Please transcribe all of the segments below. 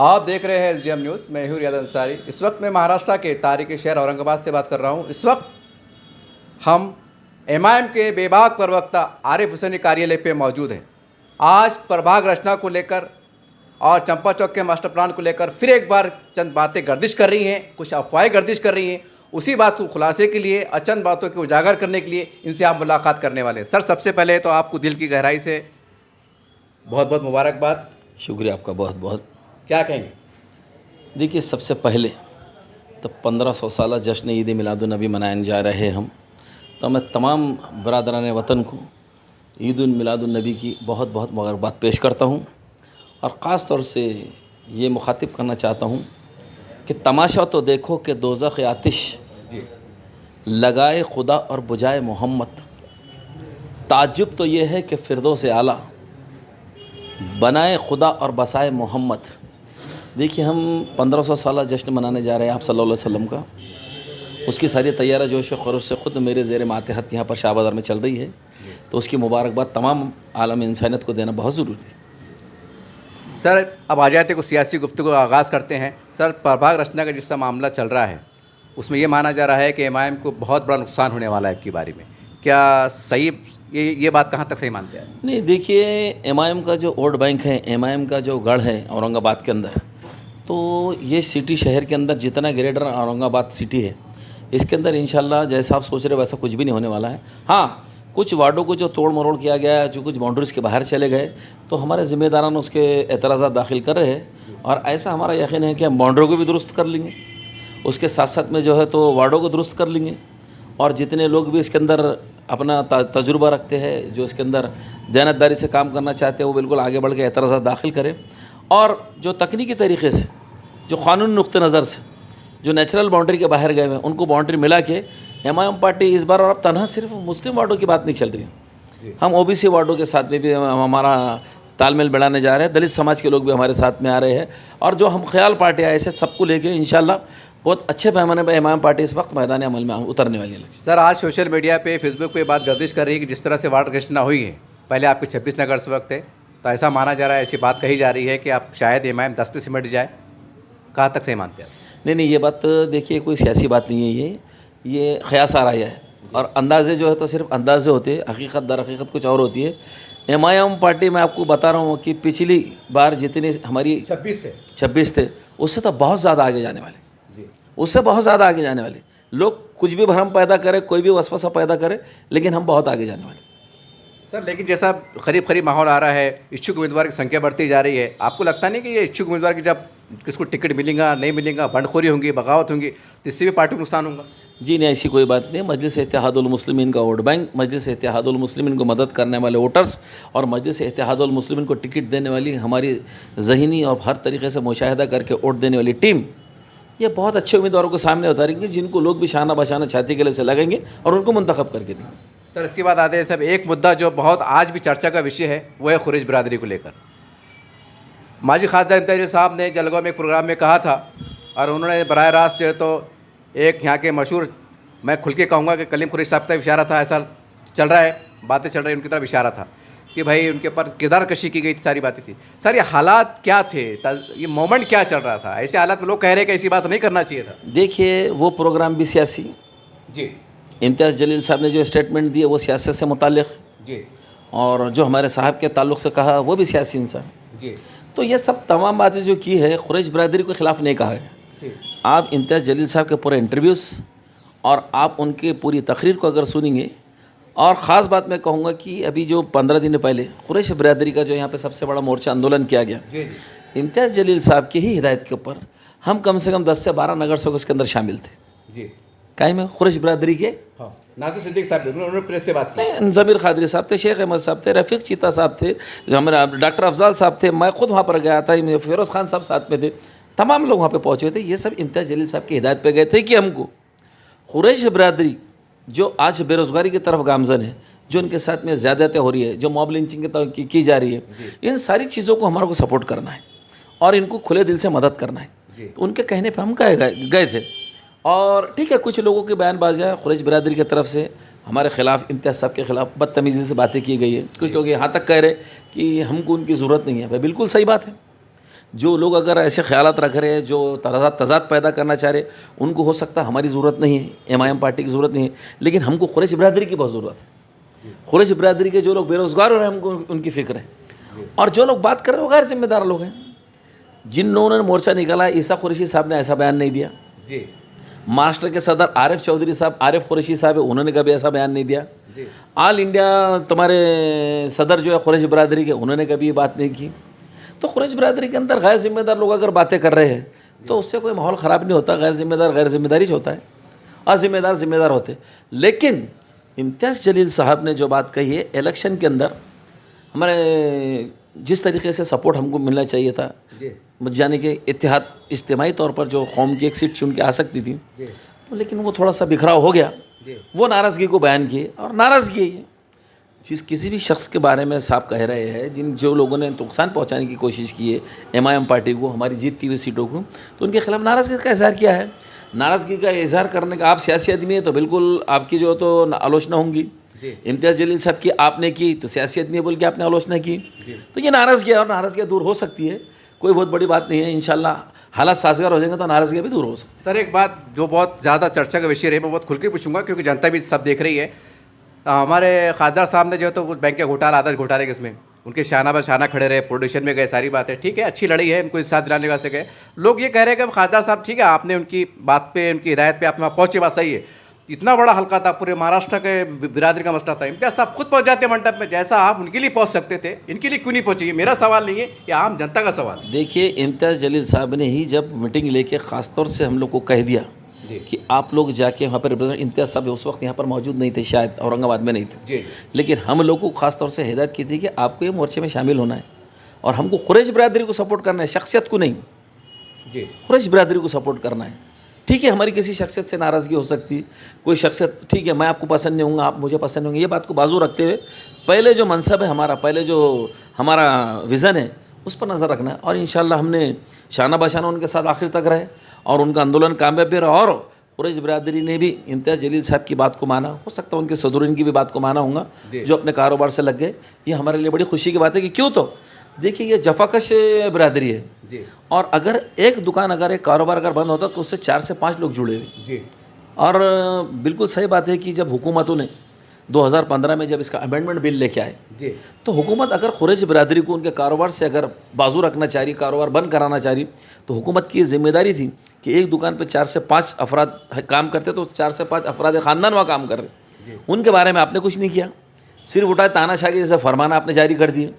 आप देख रहे हैं एसडीएम न्यूज़। मैं हूं रियाद अंसारी। इस वक्त मैं महाराष्ट्र के तारीखी शहर औरंगाबाद से बात कर रहा हूं। इस वक्त हम एमआईएम के बेबाक प्रवक्ता आरिफ हुसैनी कार्यालय पे मौजूद हैं। आज प्रभाग रचना को लेकर और चंपा चौक के मास्टर प्लान को लेकर फिर एक बार चंद बातें गर्दिश कर रही हैं, कुछ अफवाहें गर्दिश कर रही हैं। उसी बात को खुलासे के लिए, अचंद बातों को उजागर करने के लिए इनसे आप मुलाकात करने वाले हैं। सर, सबसे पहले तो आपको दिल की गहराई से बहुत बहुत मुबारकबाद। शुक्रिया आपका बहुत बहुत। क्या कहेंगे? देखिए, सबसे पहले तो 1500 साला जश्न ईद मिलादुन्नबी मनाने जा रहे हैं हम। तो मैं तमाम बरादरान वतन को ईद मिलादुन्नबी की बहुत बहुत मुबारकबाद पेश करता हूँ और ख़ास तौर से ये मुखातिब करना चाहता हूँ कि तमाशा तो देखो कि दोज़ख आतिश लगाए खुदा और बुझाए मोहम्मद। ताज्जुब तो ये है कि फ़िरदौस आला बनाए खुदा और बसाए मोहम्मद। देखिए, हम 1500 साला जश्न मनाने जा रहे हैं आप सल्लल्लाहु अलैहि वसल्लम का। उसकी सारी तैयारी जोश खरोश से ख़ुद मेरे ज़ेर मातहत यहाँ पर शाहबाजार में चल रही है। तो उसकी मुबारकबाद तमाम आलम इंसानियत को देना बहुत ज़रूरी है। सर, अब आ जाते कुछ सियासी गुफ्तगू का आगाज़ करते हैं। सर, प्रभाग रचना का जिसका मामला चल रहा है उसमें ये माना जा रहा है कि एमआईएम को बहुत बड़ा नुकसान होने वाला है आपकी बारी में। क्या सही ये बात कहाँ तक सही मानते हैं? नहीं, देखिए, एमआईएम का जो वोट बैंक है, एमआईएम का जो गढ़ है औरंगाबाद के अंदर, तो ये सिटी शहर के अंदर जितना ग्रेटर औरंगाबाद सिटी है इसके अंदर इंशाल्लाह जैसा आप सोच रहे वैसा कुछ भी नहीं होने वाला है। हाँ, कुछ वार्डों को जो तोड़ मरोड़ किया गया है, जो कुछ बाउंड्रीज़ के बाहर चले गए, तो हमारे ज़िम्मेदारान उसके एतराज़ात दाखिल कर रहे हैं और ऐसा हमारा यकीन है कि हम बाउंड्री को भी दुरुस्त कर लेंगे, उसके साथ साथ में जो है तो वार्डों को दुरुस्त कर लेंगे। और जितने लोग भी इसके अंदर अपना तजुर्बा रखते हैं, जो इसके अंदर दयानतदारी से काम करना चाहते हैं, वो बिल्कुल आगे बढ़ के एतराज़ात दाखिल करें। और जो तकनीकी तरीके से, जो क़ानूनी नुक्ते नज़र से जो नेचुरल बाउंड्री के बाहर गए हैं, उनको बाउंड्री मिला के एमआईएम पार्टी इस बार, और अब तनहा सिर्फ मुस्लिम वार्डों की बात नहीं चल रही है, हम ओबीसी वार्डों के साथ में भी हमारा तालमेल बढ़ाने जा रहे हैं। दलित समाज के लोग भी हमारे साथ में आ रहे हैं और जो हम ख्याल पार्टी आए ऐसे सबको लेके इंशाल्लाह बहुत अच्छे पैमाने पर एमआईएम पार्टी इस वक्त मैदान अमल में उतरने वाली है। सर, आज सोशल मीडिया पे, फेसबुक पे बात गर्दिश कर रही है कि जिस तरह से वार्ड घोषणा हुई है, पहले आपके 26 नगर इस वक्त है, तो ऐसा माना जा रहा है, ऐसी बात कही जा रही है कि आप शायद एमआईएम 10 पे सिमट जाए। कहाँ तक सही मानते हैं? नहीं, ये बात देखिए कोई सियासी बात नहीं है, ये ख़यास आ रहा है और अंदाज़े जो है तो सिर्फ अंदाज़े होते हैं, हकीकत दर हकीकत कुछ और होती है। एमआईएम पार्टी मैं आपको बता रहा हूँ कि पिछली बार जितने हमारी 26 थे उससे तो बहुत ज़्यादा आगे जाने वाले, उससे बहुत ज़्यादा आगे जाने वाले। लोग कुछ भी भ्रम पैदा करे, कोई भी वसवसा पैदा करे, लेकिन हम बहुत आगे जाने वाले। सर, लेकिन जैसा करीब माहौल आ रहा है, इच्छुक उम्मीदवार की संख्या बढ़ती जा रही है, आपको लगता नहीं कि ये इच्छुक उम्मीदवार की जब किसको टिकट मिलेगा नहीं मिलेगा, बंडखोरी होंगी, बगावत होंगी, तो इससे भी पार्टी को नुकसान होगा? जी नहीं, ऐसी कोई बात नहीं। मजलिस इत्तेहादुल मुस्लिमीन का वोट बैंक, मजलिस इत्तेहादुल मुस्लिमीन को मदद करने वाले वोटर्स और मजलिस इत्तेहादुल मुस्लिमीन को टिकट देने वाली हमारी ज़हीनी और हर तरीके से मुशाहिदा करके वोट देने वाली टीम, ये बहुत अच्छे उम्मीदवारों को सामने उतारेंगे जिनको लोग भी शाना बशाना छाती के लिए से लगेंगे और उनको मुंतखब करके देंगे। सर, इसके बाद आते हैं सब एक मुद्दा जो बहुत आज भी चर्चा का विषय है, वो है खुरेश बिरादरी को लेकर। माजी खासदार इम्तियाज़ साहब ने जलगांव में एक प्रोग्राम में कहा था और उन्होंने बराह रास्त जो है तो एक यहाँ के मशहूर, मैं खुल के कहूँगा कि कलीम कुरैशी साहब का इशारा था, ऐसा चल रहा है, बातें चल रही, उनकी तरफ इशारा था कि भाई उनके ऊपर किरदार कशी की गई थी, सारी बातें थी। सर, ये हालात क्या थे, ये मोमेंट क्या चल रहा था? ऐसे हालात में लोग कह रहे हैं कि ऐसी बात नहीं करना चाहिए था। देखिए, वो प्रोग्राम भी सियासी जी, इम्तियाज़ जलील साहब ने जो स्टेटमेंट दिए वो सियासत से मुताल्लिक़ जी, और जो हमारे साहब के ताल्लुक़ से कहा वो भी सियासी इंसान जी। तो ये सब तमाम बातें जो की है, कुरैश बिरादरी के ख़िलाफ़ नहीं कहा है। आप इम्तियाज़ जलील साहब के पूरे इंटरव्यूज़ और आप उनके पूरी तकरीर को अगर सुनेंगे, और ख़ास बात मैं कहूँगा कि अभी जो 15 दिन पहले कुरैश बिरादरी का जो यहाँ पे सबसे बड़ा मोर्चा आंदोलन किया गया, इम्तियाज़ जलील साहब की ही हिदायत के ऊपर हम कम से कम 10 से 12 नगर सेवक उसके अंदर शामिल थे जी। कायम में कुरैश बिरादरी के नासिर सिद्दीक साहब, उन्होंने प्रेस से बात की, ज़मीर खादरी साहब थे, शेख अहमद साहब थे, रफ़ीक चीता साहब थे, जो हमारे डॉक्टर अफजाल साहब थे, मैं ख़ुद वहाँ पर गया था, फ़िरोज़ खान साहब साथ में थे, तमाम लोग वहाँ पे पहुँचे थे। ये सब इम्तियाज़ जलील साहब की हिदायत पे गए थे कि हमको कुरैश बिरादरी जो आज बेरोज़गारी की तरफ गामज़न है, जो उनके साथ में ज़्यादतें हो रही है, जो मॉब लिंचिंग की जा रही है, इन सारी चीज़ों को हमारे को सपोर्ट करना है और इनको खुले दिल से मदद करना है। तो उनके कहने पर हम गए थे। और ठीक है, कुछ लोगों की बयानबाजियाँ कुरैश बिरादरी की तरफ से हमारे ख़िलाफ़, इम्तियाज़ साहब के ख़िलाफ़ बदतमीज़ी से बातें की गई है। कुछ लोग यहाँ तक कह रहे कि हमको उनकी ज़रूरत नहीं है। भाई बिल्कुल सही बात है। जो लोग अगर ऐसे ख्यालात रख रहे हैं, जो तजाद पैदा करना चाह रहे, उनको हो सकता है हमारी ज़रूरत नहीं है, एमआईएम पार्टी की ज़रूरत नहीं है, लेकिन हमको कुरैश बिरादरी की बहुत ज़रूरत है। कुरैश बिरादरी के जो लोग बेरोज़गार हो रहे हैं, हमको उनकी फ़िक्र है। और जो लोग बात कर रहे हैं वो गैर जिम्मेदार लोग हैं। जिन लोगों ने मोर्चा निकाला, ईसा कुरैशी साहब ने ऐसा बयान नहीं दिया जी। महाराष्ट्र के सदर आरिफ चौधरी साहब, आरिफ कुरैशी साहब है, उन्होंने कभी ऐसा बयान नहीं दिया। ऑल इंडिया तुम्हारे सदर जो है कुरैश बिरादरी के, उन्होंने कभी ये बात नहीं की। तो कुरैश बिरादरी के अंदर गैर जिम्मेदार लोग अगर बातें कर रहे हैं तो उससे कोई माहौल ख़राब नहीं होता। गैर जिम्मेदारी से होता है, अजिम्मेदार जिम्मेदार होते। लेकिन इम्तियाज़ जलील साहब ने जो बात कही है, इलेक्शन के अंदर हमारे जिस तरीके से सपोर्ट हमको मिलना चाहिए था, जाने के इत्तेहाद इज्तिमाई तौर पर जो कौम की एक सीट चुन के आ सकती थी, तो लेकिन वो थोड़ा सा बिखराव हो गया। वो नाराज़गी को बयान किए, और नाराज़गी है जिस किसी भी शख्स के बारे में साहब कह रहे हैं, जो लोगों ने नुकसान पहुंचाने की कोशिश की है एमआईएम पार्टी को, हमारी जीतती हुई सीटों को, तो उनके खिलाफ नाराज़गी का इजहार किया है। नाराज़गी का इजहार करने का, आप सियासी आदमी है तो बिल्कुल आपकी जो तो आलोचना होंगी। इम्तियाज़ जलील साहब की आपने की तो सियासी आदमी बोल के आपने आलोचना की, तो ये नाराज़गी है, और नाराज़गी दूर हो सकती है, कोई बहुत बड़ी बात नहीं है। इंशाल्लाह हालात साजगार हो जाएंगे तो नाराज़गी भी दूर हो सकती है। सर, एक बात जो बहुत ज़्यादा चर्चा का विषय है, मैं बहुत खुल के पूछूंगा क्योंकि जनता भी सब देख रही है। हमारे खासदार साहब ने जो है तो कुछ बैंक के घोटाला, आदर्श घोटाले के इसमें उनके शाना पर शाना खड़े रहे, प्रोड्यूशन में गए, सारी बात है, ठीक है, अच्छी लड़ी है, उनको इस साथ दिलाने का सके। लोग ये कह रहे हैं कि खासदार साहब ठीक है, आपने उनकी बात पे, उनकी हिदायत पे आप वहाँ पहुँचे, बात सही है। इतना बड़ा हल्का था, पूरे महाराष्ट्र के बिरादरी का मसला था, इम्तियाज़ साहब खुद पहुँच जाते मंडप में, जैसा आप उनके लिए पहुँच सकते थे, इनके लिए क्यों नहीं पहुँचे? ये मेरा सवाल नहीं है, ये आम जनता का सवाल है। देखिए, इम्तियाज़ जलील साहब ने ही जब मीटिंग लेके ख़ासतौर से हम लोग को कह दिया कि आप लोग जाके वहाँ पर रिप्रेजेंट, इम्तियाज़ साहब उस वक्त यहाँ पर मौजूद नहीं थे, शायद औरंगाबाद में नहीं थे, लेकिन हम लोग को ख़ासतौर से हिदायत की थी कि आपको ये मोर्चे में शामिल होना है और हमको कुरैश बिरादरी को सपोर्ट करना है, शख्सियत को नहीं। जी, कुरैश बिरादरी को सपोर्ट करना है। ठीक है, हमारी किसी शख्सियत से नाराज़गी हो सकती है, कोई शख्सियत, ठीक है, मैं आपको पसंद नहीं होऊंगा, आप मुझे पसंद नहीं होंगे, ये बात को बाजू रखते हुए पहले जो मनसब है हमारा, पहले जो हमारा विज़न है उस पर नज़र रखना है। और इंशाल्लाह हमने शाना बशाना उनके साथ आखिर तक रहे और उनका आंदोलन कामयाब भी रहा, और कुरैश बिरादरी ने भी इम्तियाज़ जलील साहब की बात को माना। हो सकता है उनके सदुरीन की भी बात को माना होगा जो अपने कारोबार से लग गए। ये हमारे लिए बड़ी खुशी की बात है कि क्यों, तो देखिए ये जफाकश बिरादरी है जी। और अगर एक दुकान, अगर एक कारोबार अगर बंद होता तो उससे 4 से 5 लोग जुड़े हुए जी। और बिल्कुल सही बात है कि जब हुकूमतों ने 2015 में जब इसका अमेंडमेंट बिल लेके आए जी, तो हुकूमत अगर कुरैश बिरादरी को उनके कारोबार से अगर बाजू रखना चाह रही, कारोबार बंद कराना चाह रही, तो हुकूमत की जिम्मेदारी थी कि एक दुकान पे 4 से 5 अफराद काम करते, तो 4 से 5 अफराद ख़ानदान वहाँ काम कर रहे, उनके बारे में आपने कुछ नहीं किया, सिर्फ उठाए तानाशाही जैसे फरमाना आपने जारी कर दिए।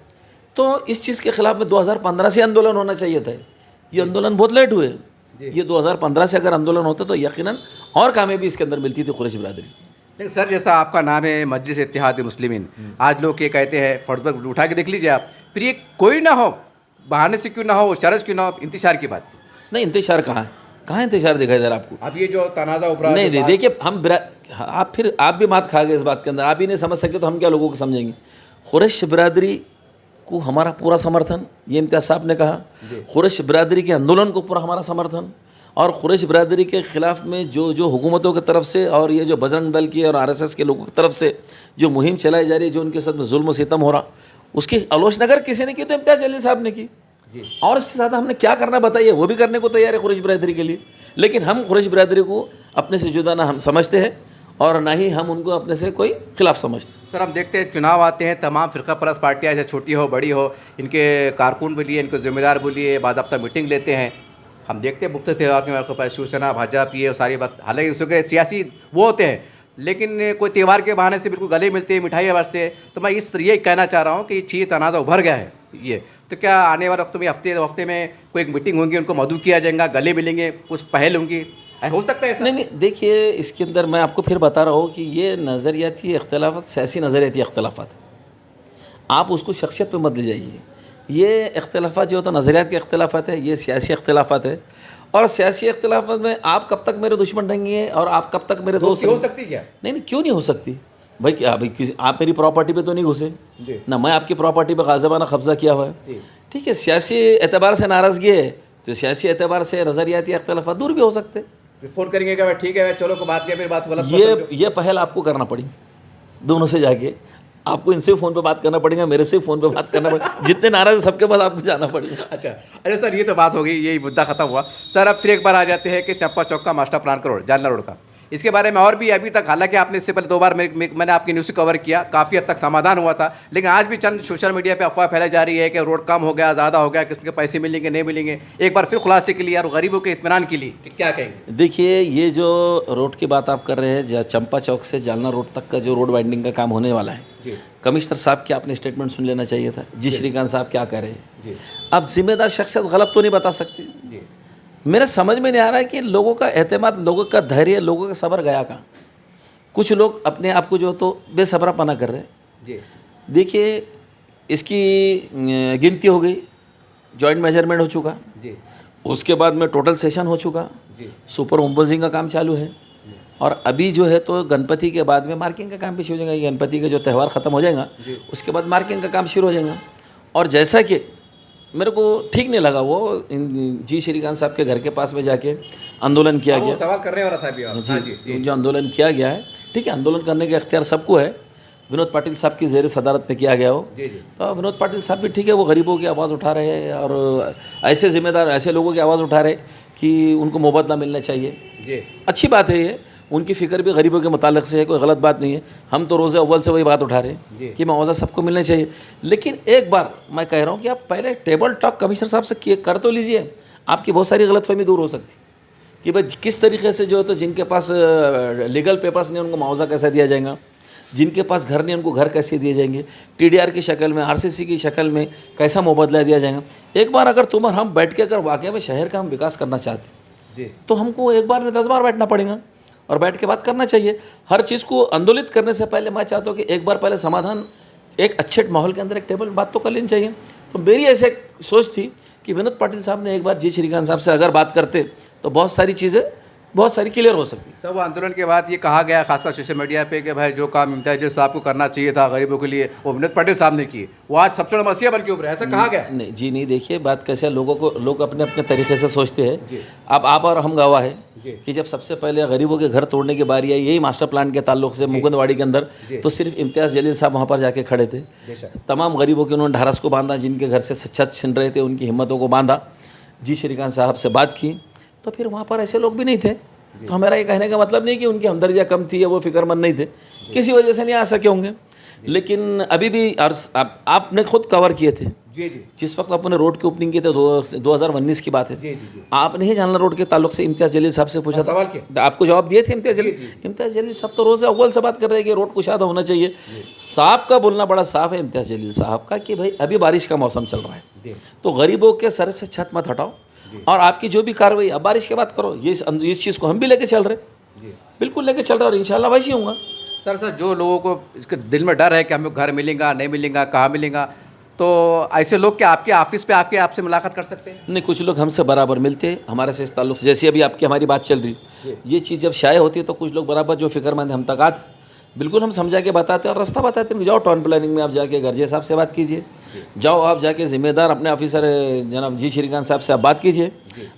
तो इस चीज़ के खिलाफ में 2015 से आंदोलन होना चाहिए था। ये आंदोलन बहुत लेट हुए, ये 2015 से अगर आंदोलन होता तो यकीनन और कामयाबी इसके अंदर मिलती थी कुरैश बिरादरी। लेकिन सर, जैसा आपका नाम है मजलिस इत्तेहाद मुस्लिमीन, आज लोग ये कहते हैं, फर्ज पर उठा के देख लीजिए आप, फिर ये कोई ना हो, बहाने से क्यों ना हो, शरज क्यों ना हो, इंतशार की बात नहीं। इंतशार कहाँ इंतजार दिखाई दे रहा आपको? अब ये जो तनाज़ा उभरा नहीं, देखिए हम आप भी मात खा गए इस बात के अंदर, आप ही नहीं समझ सके तो हम क्या लोगों को समझेंगे। कुरैश बिरादरी को हमारा पूरा समर्थन, ये इम्तियाज़ साहब ने कहा, कुरैश बिरादरी के आंदोलन को पूरा हमारा समर्थन, और कुरैश बिरादरी के ख़िलाफ़ में जो हुकूमतों की तरफ से और ये जो बजरंग दल की और आरएसएस के लोगों की तरफ से जो मुहिम चलाई जा रही है, जो उनके साथ में जुल्म सितम हो रहा, उसकी आलोचना अगर किसी ने की तो इम्तियाज़ जलील साहब ने की। और इससे ज़्यादा हमने क्या करना बताइए, वो भी करने को तैयार है कुरैश बिरादरी के लिए। लेकिन हम कुरैश बिरादरी को अपने से जुदा ना हम समझते हैं और ना ही हम उनको अपने से कोई खिलाफ समझते। सर, हम देखते हैं चुनाव आते हैं, तमाम फ़िरका परस्त पार्टियाँ, चाहे छोटी हो बड़ी हो, इनके कारकुन बोलिए, इनके ज़िम्मेदार बोलिए, बाज़ाब्ता मीटिंग लेते हैं। हम देखते हैं मुख्तलिफ त्यौहार के मौके पर शिवसेना, भाजपा, ये सारी बात, हालांकि उसके सियासी वो होते हैं, लेकिन कोई त्यौहार के बहाने से बिल्कुल गले मिलते हैं, मिठाइयाँ बाँटते हैं। तो मैं ये कहना चाह रहा हूँ कि ये तनाज़ा उभर गया है ये, तो क्या आने वाले वक्त में हफ्ते में कोई एक मीटिंग होंगी, उनको मधु किया जाएगा, गले मिलेंगे, कुछ पहल होंगी, हो सकता है ऐसा? नहीं, देखिए इसके अंदर मैं आपको फिर बता रहा हूँ कि ये नज़रियाती इख्तलाफात, सियासी नज़रियाती इख्तलाफात, आप उसको शख्सियत पे मत ले जाइए। ये इख्तलाफात जो होता है नज़रियात के इख्तलाफात है, ये सियासी इख्तलाफात है, और सियासी इख्तलाफात में आप कब तक मेरे दुश्मन रहेंगे और आप कब तक मेरे दोस्त हो सकती क्या? नहीं, क्यों नहीं हो सकती भाई? क्या भाई, आप मेरी प्रॉपर्टी पे तो नहीं घुसे ना, मैं आपकी प्रॉपर्टी पे गाज़िबाना कब्जा किया हुआ है, ठीक है। सियासी एतबार से नाराज़गी है तो सियासी एतबार से नज़रियाती इख्तलाफात दूर भी हो सकते हैं। फ़ोन करेंगे क्या, ठीक है चलो को बात किया, फिर बात गलत, ये पहल आपको करना पड़ी दोनों से जाके, आपको इनसे फ़ोन पे बात करना पड़ेगा, मेरे से फ़ोन पे बात करना पड़ेगा, जितने नाराज़ है सबके पास आपको जाना पड़ेगा। अच्छा, अरे सर ये तो बात हो गई, यही मुद्दा खत्म हुआ। सर अब फिर एक बार आ जाते हैं कि चंपा चौक का मास्टर प्लान का रोड, जालना रोड का, इसके बारे में और भी अभी तक, हालांकि आपने इससे पहले 2 बार मैंने आपकी न्यूज़ कवर किया, काफ़ी हद तक समाधान हुआ था, लेकिन आज भी चंद सोशल मीडिया पे अफवाह फैलाई जा रही है कि रोड कम हो गया, ज़्यादा हो गया, किसके पैसे मिलेंगे नहीं मिलेंगे। एक बार फिर खुलासे के लिए और गरीबों के इत्मीनान के लिए क्या कहेंगे? देखिए, ये जो रोड की बात आप कर रहे हैं, चंपा चौक से जालना रोड तक का जो रोड वाइंडिंग का काम होने वाला है, जी कमिश्नर साहब की आपने स्टेटमेंट सुन लेना चाहिए था। जी श्रीकांत साहब क्या कह रहे हैं? जी अब जिम्मेदार शख्सियत गलत तो नहीं बता सकती। जी मेरे समझ में नहीं आ रहा है कि लोगों का एतमाद, लोगों का धैर्य, लोगों का सब्र गया कहाँ। कुछ लोग अपने आप को जो तो बेसब्रापना कर रहे हैं। जी देखिए, इसकी गिनती हो गई, जॉइंट मेजरमेंट हो चुका, जी उसके बाद में टोटल सेशन हो चुका, जी सुपर कंपोजिंग का काम चालू है, और अभी जो है तो गणपति के बाद में मार्किंग का काम भी शुरू हो जाएगा। गणपति का जो त्यौहार ख़त्म हो जाएगा उसके बाद मार्किंग का काम शुरू हो जाएगा। और जैसा कि मेरे को ठीक नहीं लगा वो जी श्रीकांत साहब के घर के पास में जाके आंदोलन किया वो गया। सवाल करने वाला था अभी आप। हाँ जी जो आंदोलन किया गया है, ठीक है, आंदोलन करने का इख्तियार सबको है। विनोद पाटिल साहब की ज़ेर सदारत में किया गया हो, जी जी तो विनोद पाटिल साहब भी ठीक है, वो गरीबों की आवाज़ उठा रहे हैं और ऐसे जिम्मेदार, ऐसे लोगों की आवाज़ उठा रहे कि उनको मुआवजा मिलना चाहिए। जी अच्छी बात है ये, उनकी फ़िक्र भी गरीबों के मुताल्लिक़ से है, कोई गलत बात नहीं है। हम तो रोज़े अव्वल से वही बात उठा रहे जी। हैं कि मुआवजा सबको मिलना चाहिए। लेकिन एक बार मैं कह रहा हूँ कि आप पहले टेबल टॉक कमिश्नर साहब से कर तो लीजिए, आपकी बहुत सारी गलतफहमी दूर हो सकती कि भाई किस तरीके से जो है तो जिनके पास लीगल पेपर्स नहीं उनको मुआवजा कैसे दिया जाएगा, जिनके पास घर नहीं उनको घर कैसे दिए जाएंगे, टीडीआर की शक्ल में, आरसीसी की शक्ल में कैसा मुबादला दिया जाएगा। एक बार अगर तुम और हम बैठ के अगर वाकई में शहर का हम विकास करना चाहते जी तो हमको एक बार नहीं 10 बार बैठना पड़ेगा और बैठ के बात करना चाहिए। हर चीज़ को आंदोलित करने से पहले मैं चाहता हूँ कि एक बार पहले समाधान एक अच्छे माहौल के अंदर एक टेबल बात तो कर लेनी चाहिए। तो मेरी ऐसे सोच थी कि विनोद पाटिल साहब ने एक बार जी श्रीकांत साहब से अगर बात करते तो बहुत सारी चीज़ें बहुत सारी क्लियर हो सकती। सब आंदोलन के बाद ये कहा गया खासकर सोशल मीडिया पे कि भाई जो काम इम्तियाज जलील साहब को करना चाहिए था गरीबों के लिए वो विनोद पाटिल साहब ने किए, वो आज सबसे बड़ा मसीहा बन के उभरे, ऐसा कहा गया। नहीं जी, नहीं, देखिए बात कैसे है, लोग अपने अपने तरीके से सोचते हैं। अब आप और हम गवाह है कि जब सबसे पहले गरीबों के घर तोड़ने की बारी आई यही मास्टर प्लान के ताल्लुक से मुकुंदवाड़ी के अंदर, तो सिर्फ इम्तियाज़ जलील साहब वहाँ पर जाके खड़े थे। तमाम गरीबों के उन्होंने ढारस को बांधा, जिनके घर से छत छिन रहे थे उनकी हिम्मतों को बांधा, जी श्रीकांत साहब से बात की। तो फिर वहाँ पर ऐसे लोग भी नहीं थे। तो हमारा ये कहने का मतलब नहीं कि उनकी हमदर्दियाँ कम थी या वो फिक्रमंद नहीं थे, किसी वजह से नहीं आ सके होंगे। लेकिन अभी भी और आपने खुद कवर किए थे जी जी जिस वक्त आपने रोड की ओपनिंग की थी 2019 की बात है। जी जी जी आपने ही जालना रोड के ताल्लुक से इम्तियाज़ जलील साहब से पूछा सवाल था, आपको जवाब दिए थे इम्तियाज़ जलील साहब तो रोज़ अव्वल से बात कर रहे हैं कि रोड कुशादा होना चाहिए। साहब का बोलना बड़ा साफ है, इम्तियाज़ जलील साहब का, कि भाई अभी बारिश का मौसम चल रहा है तो गरीबों के सर से छत मत हटाओ और आपकी जो भी कार्रवाई अब बारिश के बाद करो। ये इस चीज़ को हम भी लेके चल रहे, बिल्कुल लेके चल रहे और इंशाल्लाह वैसे ही होगा। सर जो लोगों को इसके दिल में डर है कि हमें घर मिलेगा नहीं मिलेगा, कहाँ मिलेगा, तो ऐसे लोग क्या आपके ऑफिस पे आके आपसे मुलाकात कर सकते हैं? नहीं, कुछ लोग हमसे बराबर मिलते हैं, हमारे से इस ताल्लुक से, जैसे अभी आपकी हमारी बात चल रही, ये चीज़ जब शाये होती है तो कुछ लोग बराबर जो फिक्रमंद हम तक आते, बिल्कुल हम समझा के बताते हैं और रास्ता बताते हैं। जाओ टाउन प्लानिंग में आप जाके गर्जे साहब से बात कीजिए, जाओ आप जाके जिम्मेदार अपने ऑफिसर जनाब जी श्रीकांत साहब से आप बात कीजिए,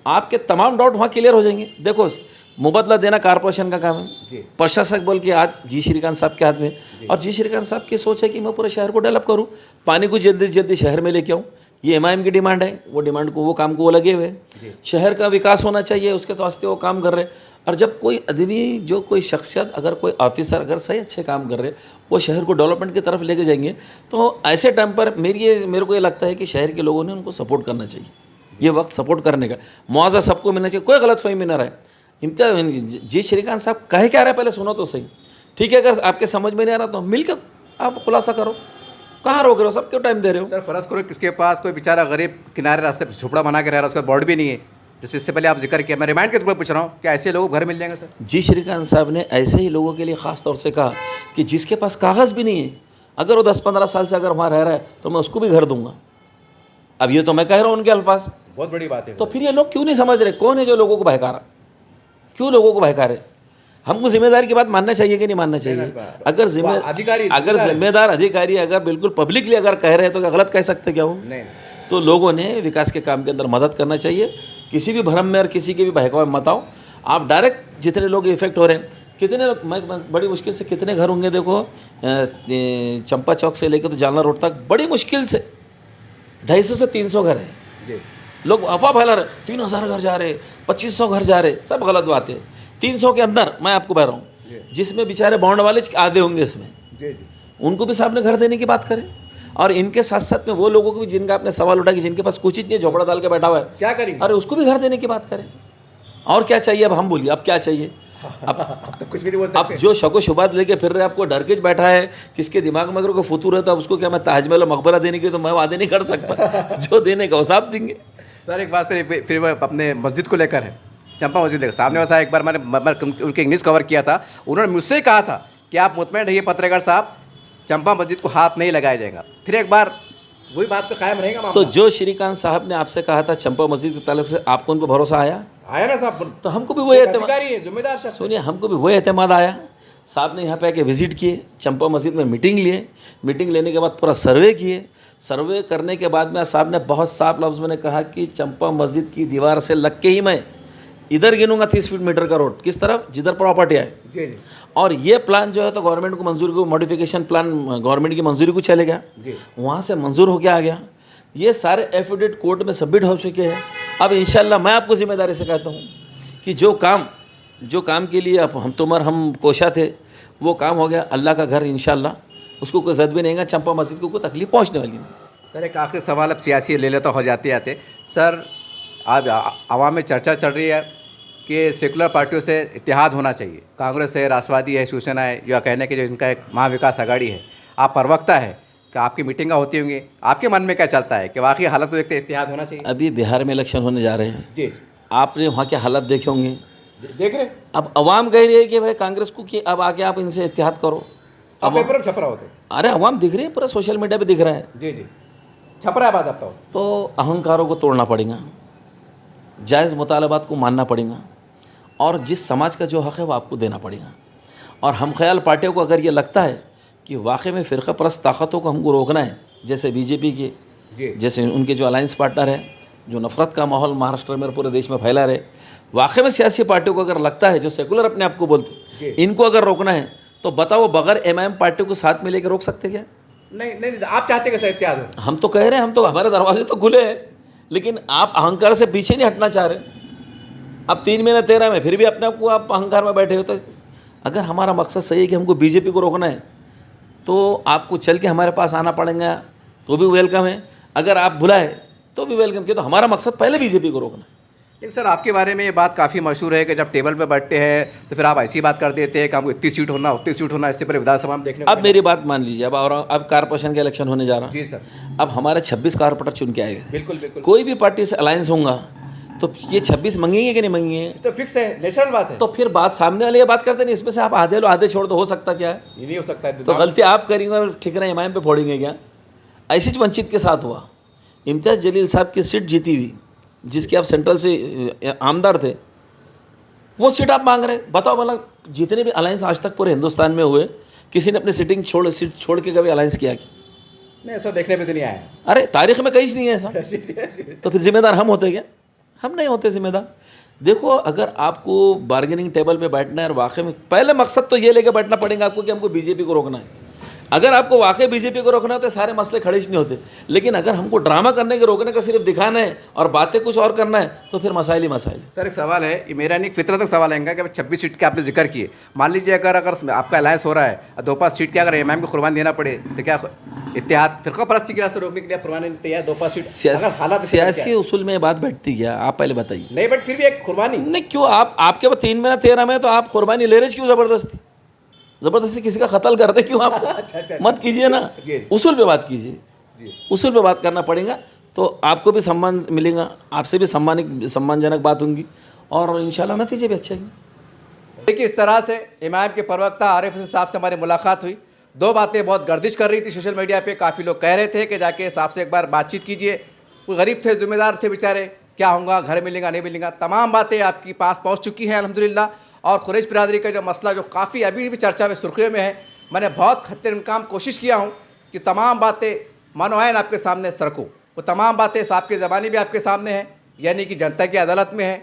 आपके तमाम डाउट वहाँ क्लियर हो जाएंगे। देखो, मुबादला देना कारपोरेशन का काम है, प्रशासक बोल के आज जी श्रीकांत साहब के हाथ में, और जी श्रीकांत साहब की सोच है कि मैं पूरे शहर को डेवलप करूँ, पानी को जल्दी से जल्दी शहर में लेके आऊँ। ये एमआईएम की डिमांड है, वो डिमांड को वो काम को वो लगे हुए, शहर का विकास होना चाहिए उसके वास्ते वो काम कर रहे। और जब कोई आदमी जो कोई शख्सियत अगर कोई ऑफिसर अगर सही अच्छे काम कर रहे वो शहर को डेवलपमेंट की तरफ लेके जाएंगे, तो ऐसे टाइम पर मेरे को ये लगता है कि शहर के लोगों ने उनको सपोर्ट करना चाहिए। ये वक्त सपोर्ट करने का, मुआवजा सबको मिलना चाहिए, कोई गलतफहमी न रहे। इम्तियाज़ जी श्रीकांत साहब कहे क्या रहे पहले सुनो तो सही, ठीक है? अगर आपके समझ में नहीं आ रहा तो मिलकर आप खुलासा करो, कहाँ रोक रहे हो, सबको टाइम दे रहे हो। सर फर्ज करो किसके पास कोई बेचारा गरीब किनारे रास्ते पर झोपड़ा बना के रह रहा है, उसका बोर्ड भी नहीं है, जैसे इससे पहले आप जिक्र किया, मैं रिमाइंड के तौर पर पूछ रहा हूँ क्या ऐसे लोगों को घर मिल जाएंगे? सर जी श्रीकांत साहब ने ऐसे ही लोगों के लिए ख़ास तौर से कहा कि जिसके पास कागज़ भी नहीं है, अगर वो 10-15 साल से अगर वहाँ रह रहा है तो मैं उसको भी घर दूंगा। अब ये तो मैं कह रहा हूँ उनके अल्फाज, बहुत बड़ी बात है। तो फिर ये लोग क्यों नहीं समझ रहे? कौन है जो लोगों को बहका रहा? क्यों लोगों को बहका रहे? हमको जिम्मेदारी की बात मानना चाहिए कि नहीं मानना चाहिए? अगर जिम्मेदार अधिकारी अगर बिल्कुल पब्लिकली अगर कह रहे हैं तो क्या गलत कह सकते क्या हो? नहीं। तो लोगों ने विकास के काम के अंदर मदद करना चाहिए, किसी भी भ्रम में और किसी के भी बहकावे में मत आओ। आप डायरेक्ट जितने लोग इफेक्ट हो रहे हैं, कितने मैं बड़ी मुश्किल से कितने घर होंगे देखो, चंपा चौक से लेकर तो जालना रोड तक बड़ी मुश्किल से 250 से 300 घर है। जी लोग अफवाह फैला रहे 3000 घर जा रहे, 2500 घर जा रहे, सब गलत बात है। 300 के अंदर मैं आपको बता रहा हूँ, जिसमें बेचारे बॉन्ड वाले आधे होंगे इसमें, जी जी उनको भी साहब ने घर देने की बात करें। और इनके साथ साथ में वो लोगों को भी जिनका आपने सवाल उठा कि जिनके पास कुछ नहीं है, झोपड़ा डाल के बैठा हुआ है, क्या करेंगे? अरे उसको भी घर देने की बात करें। और क्या चाहिए अब हम बोलिए, अब क्या चाहिए? अब तो कुछ भी नहीं बोल अब सकते। जो शको शुबात लेके फिर रहे, आपको डर के बैठा है, किसके दिमाग में अगर कोई फतूर है तो अब उसको क्या मैं ताजमहल और मकबरा देने के तो मैं वादे नहीं कर सकता। जो देने का वो साहब देंगे। सर एक बात फिर वो अपने मस्जिद को लेकर है, चंपा मस्जिद लेकर सामने वाला एक बार मैंने उनके इंग्लिश कवर किया था, उन्होंने मुझसे कहा था कि आप मुतमईन रहिए पत्रकार साहब, चंपा मस्जिद को हाथ नहीं लगाया जाएगा। फिर एक बार वही बात पे कायम रहेगा तो जो श्रीकांत साहब ने आपसे कहा था चंपा मस्जिद के ताल्लुक से, आपको उन पर भरोसा आया? आया ना साहब, तो हमको भी वही अधिकारी है, जिम्मेदार शख्स। सुनिए, हमको भी वही एतमाद आया। साहब ने यहाँ पे आके विजिट किए, चंपा मस्जिद में मीटिंग लिए, मीटिंग लेने के बाद पूरा सर्वे किए। सर्वे करने के बाद में साहब ने बहुत साफ लफ्ज़ में कहा कि चंपा मस्जिद की दीवार से लग के ही मैं इधर गिनूंगा 30 फीट मीटर का रोड, किस तरफ, जिधर प्रॉपर्टी है। जी जी और ये प्लान जो है तो गवर्नमेंट को मंजूरी को, मॉडिफिकेशन प्लान गवर्नमेंट की मंजूरी को चले गया, वहाँ से मंजूर होकर आ गया। ये सारे एफिडेविट कोर्ट में सबमिट हो चुके हैं। अब इंशाल्लाह मैं आपको ज़िम्मेदारी से कहता हूँ कि जो काम के लिए अब हम कोशा थे, वो काम हो गया। अल्लाह का घर इंशाल्लाह, उसको कोई जद भी नहीं है, चंपा मस्जिद को कोई तकलीफ पहुँचने वाली नहीं। सर एक आखिरी सवाल, अब सियासी ले लेता हो जाते आते सर, आज आवाम में चर्चा चल रही है कि सेकुलर पार्टियों से इत्तेहाद होना चाहिए, कांग्रेस है, राष्ट्रवादी है, शिवसेना है, जो कहने के जो इनका एक महाविकास आघाड़ी है। आप प्रवक्ता है कि आपकी मीटिंग होती होंगी, आपके मन में क्या चलता है कि वाकई हालत तो देखते इत्तेहाद होना चाहिए? अभी बिहार में इलेक्शन होने जा रहे हैं, जी आपने वहाँ के हालत देखे होंगे, देख रहे। अब अवाम कह रही है कि भाई कांग्रेस को कि अब आके आप इनसे इत्तेहाद करो। अब पेपर में छप रहा होते। अरे अवाम दिख रही है, पूरा सोशल मीडिया पे दिख रहा है। जी जी छप रहा है बात आपका। तो अहंकारों को तोड़ना पड़ेगा, जायज़ मुतालबात को मानना पड़ेगा, और जिस समाज का जो हक़ है वो आपको देना पड़ेगा। और हम ख्याल पार्टियों को अगर ये लगता है कि वाकई में फ़िरका परस्त ताकतों को हमको रोकना है, जैसे बीजेपी के, जैसे उनके जो अलायंस पार्टनर है, जो नफ़रत का माहौल महाराष्ट्र में पूरे देश में फैला रहे, वाकई में सियासी पार्टियों को अगर लगता है, जो सेकुलर अपने आप को बोलते, इनको अगर रोकना है तो बताओ बगैर एमआईएम पार्टी को साथ में लेकर रोक सकते क्या? नहीं आप चाहते कि इत्तेहाद हो? हम तो कह रहे हैं, हम तो, हमारे दरवाजे तो खुले हैं, लेकिन आप अहंकार से पीछे नहीं हटना चाह रहे। अब 3 महीने 13 में फिर भी अपने आप को आप अहंकार में बैठे हो। तो अगर हमारा मकसद सही है कि हमको बीजेपी को रोकना है, तो आपको चल के हमारे पास आना पड़ेगा, तो भी वेलकम है। अगर आप बुलाए तो भी वेलकम, क्यों तो हमारा मकसद पहले बीजेपी को रोकना है। लेकिन सर आपके बारे में ये बात काफ़ी मशहूर है कि जब टेबल पे बैठते हैं तो फिर आप ऐसी बात कर देते हैं कि हमको इतनी सीट होना, उतनी सीट होना, इससे पहले विधानसभा में देखने को अब मेरी बात मान लीजिए, अब कारपोरेशन का इलेक्शन होने जा रहा है। जी सर। अब हमारे 26 कारपोरेटर चुन के आए। बिल्कुल बिल्कुल। कोई भी पार्टी से अलायंस होगा तो ये 26 मंगेंगे कि नहीं मंगेंगे? तो फिक्स है, नेचुरल बात है। तो फिर बात सामने वाले ये बात करते नहीं, इसमें से आप आधे लो आधे छोड़ दो, हो सकता क्या है? ये नहीं हो सकता है। तो गलती आप करेंगे और ठिकाना एमआईएम पे फोड़ेंगे क्या? ऐसी वंचित के साथ हुआ। इम्तियाज़ जलील साहब की सीट जीती हुई, जिसके आप सेंट्रल से आमदार थे, वो सीट आप मांग रहे। बताओ भला, जितने भी अलायंस आज तक पूरे हिंदुस्तान में हुए, किसी ने अपनी सीट छोड़ के कभी अलायंस किया क्या? नहीं, ऐसा देखने में तो नहीं आया। अरे तारीख में कहीं नहीं है ऐसा। तो फिर जिम्मेदार हम होते क्या? हम नहीं होते जिम्मेदार। देखो, अगर आपको बार्गेनिंग टेबल पे बैठना है और वाकई में पहले मकसद तो ये लेकर बैठना पड़ेगा आपको कि हमको बीजेपी को रोकना है। अगर आपको वाकई बीजेपी को रोकना है तो सारे मसले खड़े नहीं होते। लेकिन अगर हमको ड्रामा करने के रोकने का सिर्फ दिखाना है और बातें कुछ और करना है तो फिर मसाइल ही मसाइल। सर एक सवाल है, ये मेरा नहीं फितरत सवाल है कि 26 सीट के आपने जिक्र किए, मान लीजिए अगर आपका अलायंस हो रहा है और 2-5 सीट के अगर एमआईएम को कुर्बानी देना पड़े तो क्या इत्तेहाद फिरका परस्ती की वजह से रोकने के लिए कुर्बानी तैयार? 2-5 सीट अगर हालात सियासी उसूल में बात बैठती क्या? आप पहले बताइए। नहीं, बट फिर भी एक कुर्बानी नहीं, क्यों आपके पास 3 महीना 13 में तो आप कुर्बानी ले रहे क्यों? ज़बरदस्ती किसी का कत्ल कर रहे क्यों आप? अच्छा। मत कीजिए ना, उसूल पे बात कीजिए। उसूल पे बात करना पड़ेगा तो आपको भी सम्मान मिलेगा, आपसे भी सम्मानजनक बात होंगी और इंशाल्लाह नतीजे भी अच्छे होंगे। देखिए, इस तरह से इमाम के प्रवक्ता आरिफ हुसैन साहब से हमारी मुलाकात हुई। 2 बातें बहुत गर्दिश कर रही थी सोशल मीडिया पे, काफ़ी लोग कह रहे थे कि जाके साहब से एक बार बातचीत कीजिए। कोई गरीब थे, जिम्मेदार थे बेचारे, क्या होगा, घर मिलेगा नहीं मिलेगा, तमाम बातें आपके पास पहुँच चुकी हैं अल्हम्दुलिल्लाह। और कुरैश बिरादरी का जो मसला जो काफ़ी अभी भी चर्चा में सुर्खियों में है, मैंने बहुत खत्ते इम्कान कोशिश किया हूँ कि तमाम बातें मनोयन आपके सामने सरकूँ। वो तमाम बातें साहब की ज़बानी भी आपके सामने हैं, यानी कि जनता की अदालत में है।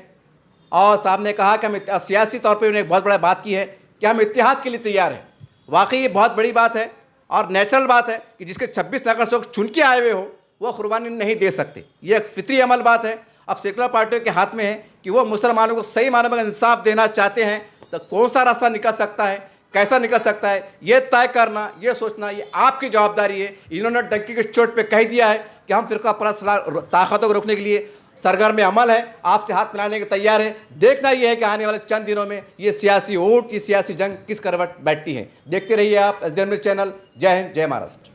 और साहब ने कहा कि हम सियासी तौर पर उन्हें एक बहुत बड़ा बात की है कि हम इत्तेहाद के लिए तैयार हैं। वाकई ये बहुत बड़ी बात है और नेचुरल बात है कि जिसके 26 नगर सेवक चुन के आए हुए हो वो कुर्बानी नहीं दे सकते। ये एक फितरी अमल बात है। अब सेकुलर पार्टियों के हाथ में है कि वो मुसलमानों को सही मानव का इंसाफ देना चाहते हैं तो कौन सा रास्ता निकल सकता है, कैसा निकल सकता है, ये तय करना, ये सोचना, ये आपकी जवाबदारी है। इन्होंने डंकी की चोट पे कह दिया है कि हम फिरका परस्त ताकतों को रोकने के लिए सरगर्म अमल है, आपसे हाथ मिलाने के तैयार है। देखना यह है कि आने वाले चंद दिनों में ये सियासी ऊँट, ये सियासी जंग किस करवट बैठती है। देखते रहिए आप SDN न्यूज़ चैनल। जय हिंद, जय महाराष्ट्र।